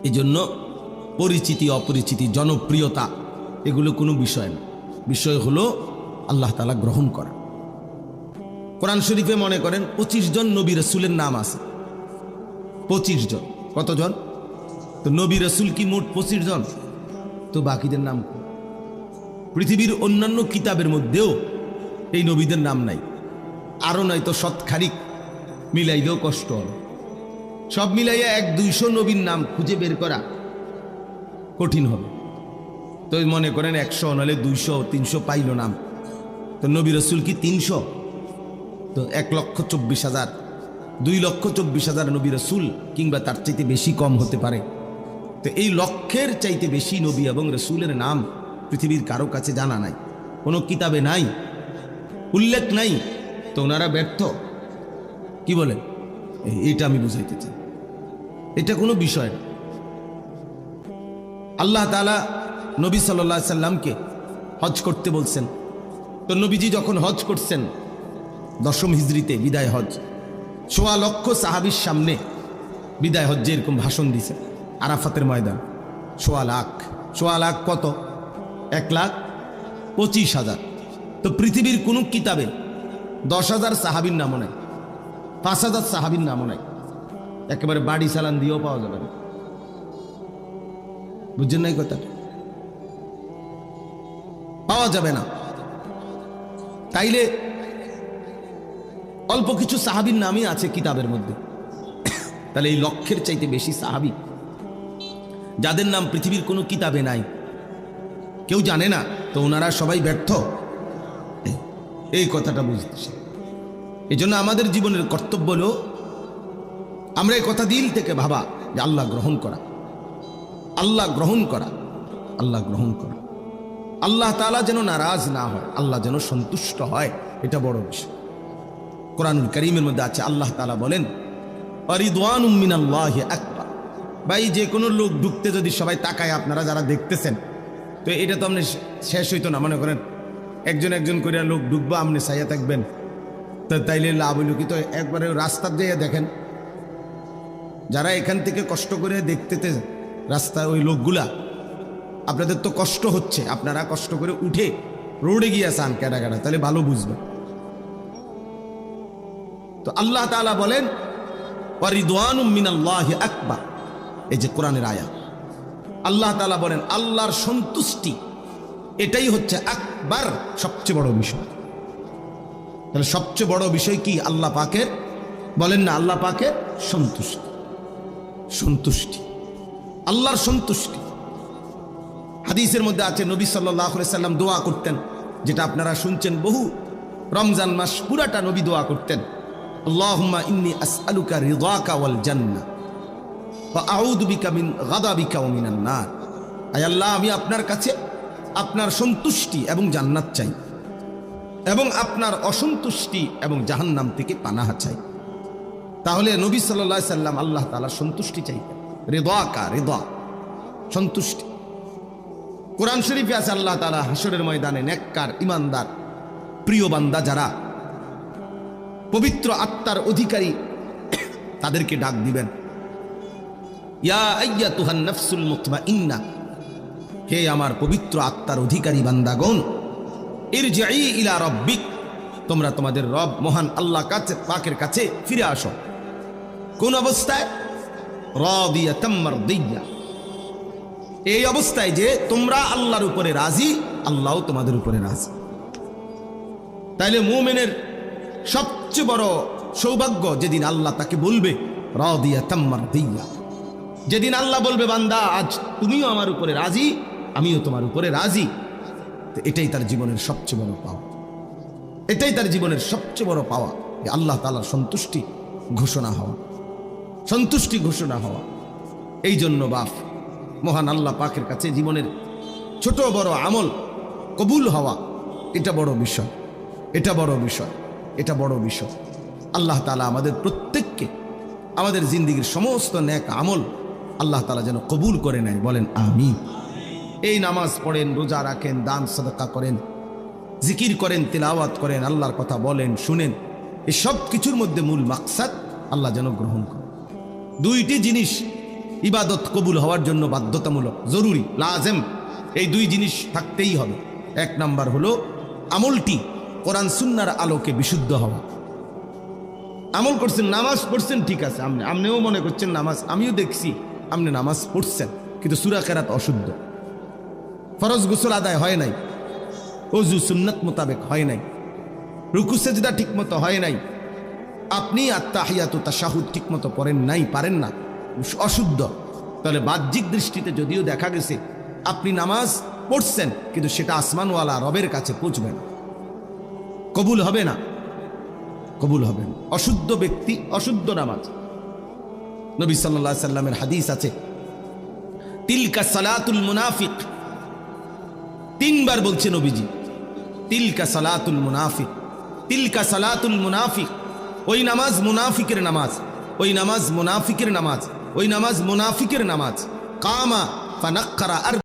এই জন্য পরিচিতি অপরিচিতি জনপ্রিয়তা এগুলো কোনো বিষয় না, বিষয় হলো আল্লাহ তাআলা গ্রহণ করা। কোরআন শরীফে মনে করেন 25 জন নবী রাসূলের নাম আছে। 25 জন, কতজন? তো নবী রাসূল কি মোট 25 জন? তো বাকিদের নাম কি? পৃথিবীর অন্যান্য কিতাবের মধ্যেও এই নবীদের নাম নাই, আরো নাই তো শতখানিক মিলাইলেও কষ্ট হবে। সব মিলাইয়া 100-200 নবীর নাম খুঁজে বের করা কঠিন হবে। তো মনে করেন 100 নাহলে 200-300 পাইল নাম, তো নবী রাসূল কি 300? তো 1,24,000, 2,24,000 নবী রাসূল কিংবা তার চাইতে বেশি কম হতে পারে। তো এই লক্ষের চাইতে বেশি নবী এবং রাসূলের নাম পৃথিবীর কারো কাছে জানা নাই, কোনো কিতাবে নাই, উল্লেখ নাই। তো ওনারা ব্যর্থ, কি বলেন? এইটা আমি বুঝাইতে চাই, এটা কোনো বিষয় না। আল্লাহ তাআলা নবী সাল্লাল্লাহু আলাইহি সাল্লামকে হজ করতে বলছেন। তো নবীজি যখন হজ করছেন 10ম হিজরিতে বিদায় হজ, 1.25 লক্ষ সাহাবীর সামনে বিদায় হজ্জে এরকম ভাষণ দিয়েছেন আরাফাতের ময়দান। 1.25 লাখ কত? 1,25,000। তো পৃথিবীর কোন কিতাবে 10,000 সাহাবীর নামও নাই, 5,000 সাহাবীর নামও নাই, একেবারে বাড়ি চালান দিয়েও পাওয়া যাবে না। বুঝছেন নাই কথাটা? পাওয়া যাবে না। তাইলে অল্প কিছু সাহাবীর নামই আছে কিতাবের মধ্যে, তাহলে এই লক্ষের চাইতে বেশি সাহাবী যাদের নাম পৃথিবীর কোনো কিতাবে নাই, কেউ জানে না, তো ওনারা সবাই ব্যর্থ, এই কথাটা বুঝতেছে। এই জন্য আমাদের জীবনের কর্তব্য হলো আমরা এই কথা দিল থেকে ভাবা যে আল্লাহ গ্রহণ করা, আল্লাহ গ্রহণ করা, আল্লাহ গ্রহণ করা। আল্লাহ তাআলা যেন নারাজ না হয়, আল্লাহ যেন সন্তুষ্ট হয়, এটা বড় বিষয়। কোরআনুল কারীমের মধ্যে আছে, আল্লাহ তাআলা বলেন আরিদওয়ানুম মিনাল্লাহি আকবার। ভাই, যে কোনো লোক ঢুকতে যদি সবাই তাকায়, আপনারা যারা দেখতেছেন, তো এটা তো আপনি শেষ হইতো না। মনে করেন একজন একজন করে লোক ঢুকবো, আপনি চাইয়া থাকবেন, তো তাইলে লাভ হইল কি? তো একবারে রাস্তার দিয়ে দেখেন, যারা এখান থেকে কষ্ট করে দেখতে রাস্তা, ওই লোকগুলা, আপনাদের তো কষ্ট হচ্ছে, আপনারা কষ্ট করে উঠে রোডে গিয়ে আসান কেডা কেডা, তাহলে ভালো বুঝবেন। তো আল্লাহ তাআলা বলেন ওয়ারিদওয়ানুম মিনাল্লাহি আকবার, এই যে কোরআনের আয়াত, আল্লাহ তাআলা বলেন আল্লাহর সন্তুষ্টি এটাই হচ্ছে আকবার, সবচেয়ে বড় বিষয়। তাহলে সবচেয়ে বড় বিষয় কি? আল্লাহ পাকের, বলেন না, আল্লাহ পাকের সন্তুষ্টি। সন্তুষ্টি, আল্লাহর সন্তুষ্টি। হাদিসের মধ্যে আছে নবী সাল্লাল্লাহু আলাইহি সাল্লাম দোয়া করতেন, যেটা আপনারা শুনছেন বহু, রমজান মাস পুরাটা নবী দোয়া করতেন, আল্লাহুম্মা ইন্নী আসআলুকা রিদাকা ওয়াল জান্নাহ ওয়া আউযু বিকা মিন গাদাবিকা ওয়া মিনান নার। আয় আল্লাহ, আমি আপনার কাছে আপনার সন্তুষ্টি এবং জান্নাত চাই, এবং আপনার অসন্তুষ্টি এবং জাহান্নাম থেকে পানাহা চাই। তাহলে নবী সাল্লাল্লাহু আলাইহি সাল্লাম আল্লাহ তাআলার সন্তুষ্টি চাইতেন, রিদাকা, রিদা, সন্তুষ্টি। কোরআন শরীফে আছে আল্লাহ তাআলা হাসরের ময়দানে নেককার, ইমানদার, প্রিয় বান্দা যারা পবিত্র আত্মার অধিকারী, তাদেরকে ডাক দিবেন, ইয়া আইয়াতুহান নাফসুল মুতমাইন্না, হে আমার পবিত্র আত্মার অধিকারী বান্দাগণ, ইরজিই ইলা রাব্বিক, তোমরা তোমাদের রব মহান আল্লাহ কাছে, পাকের কাছে ফিরে আসো। কোন অবস্থায়? রাদিয়াতাম মারদিয়া, এই অবস্থায় যে তোমরা আল্লাহর উপরে রাজি, আল্লাহও তোমাদের উপরে রাজি। তাইলে মুমিনের সবচেয়ে বড় সৌভাগ্য যেদিন আল্লাহ তাকে বলবে রাদিয়াতাম মারদিয়া, যেদিন আল্লাহ বলবে বান্দা আজ তুমিও আমার উপরে রাজি, আমিও তোমার উপরে রাজি। তো এটাই তার জীবনের সবচেয়ে বড় পাওয়া, এটাই তার জীবনের সবচেয়ে বড় পাওয়া, যে আল্লাহ তাআলার সন্তুষ্টি ঘোষণা হওয়া, সন্তুষ্টি ঘোষণা হওয়া। এই জন্য বাপ, মহান আল্লাহ পাকের কাছে জীবনের ছোট বড় আমল কবুল হওয়া, এটা বড় বিষয়, এটা বড় বিষয়, এটা বড় বিষয়। আল্লাহ তাআলা আমাদের প্রত্যেককে আমাদের জিন্দেগীর সমস্ত নেক আমল আল্লাহ তাআলা যেন কবুল করে নেয়, বলেন আমিন। এই নামাজ পড়েন, রোজা রাখেন, দান সাদাকা করেন, জিকির করেন, তিলাওয়াত করেন, আল্লাহর কথা বলেন, শুনেন, এই সব কিছুর মধ্যে মূল মাকসাদ আল্লাহ যেন গ্রহণ করেন। দুইটি জিনিস ইবাদত কবুল হওয়ার জন্য বাধ্যতামূলক, জরুরি, লাজেম। এই দুই জিনিস থাকতেই হবে। এক নাম্বার হলো আমলটি কোরআন সুন্নাহর আলোকে বিশুদ্ধ হওয়া। আমল করছেন, নামাজ পড়ছেন, ঠিক আছে, আপনিও মনে করছেন নামাজ, আমিও দেখছি আপনি নামাজ পড়ছেন, কিন্তু সূরা কেরাত অশুদ্ধ, ফরজ গোসল আদায় হয় নাই, ওযু সুন্নাত মোতাবেক হয় নাই, রুকু সেজদা ঠিক মতো হয় নাই, আপনি আত্তাহিয়াতু তাশাহুদ ঠিক মতো পড়েন নাই, পারেন না, অশুদ্ধ। তাহলে বাহ্যিক দৃষ্টিতে যদিও দেখা গেছে আপনি নামাজ পড়ছেন, কিন্তু সেটা আসমানওয়ালা রবের কাছে পৌঁছবে না, কবুল হবে না, কবুল হবে না। অশুদ্ধ ব্যক্তি, অশুদ্ধ নামাজ। নবী সাল্লাল্লাহু আলাইহি সাল্লামের হাদিস আছে, তিলকা সালাতুল মুনাফিক, তিনবার বলছে নবীজি, তিলকা সালাতুল মুনাফিক, তিলকা সালাতুল মুনাফিক। ওই নামাজ মুনাফিকের নামাজ, ওই নামাজ মুনাফিকের নামাজ, ওই নামাজ মুনাফিকের নামাজ। কামা ফানাক্কারা আর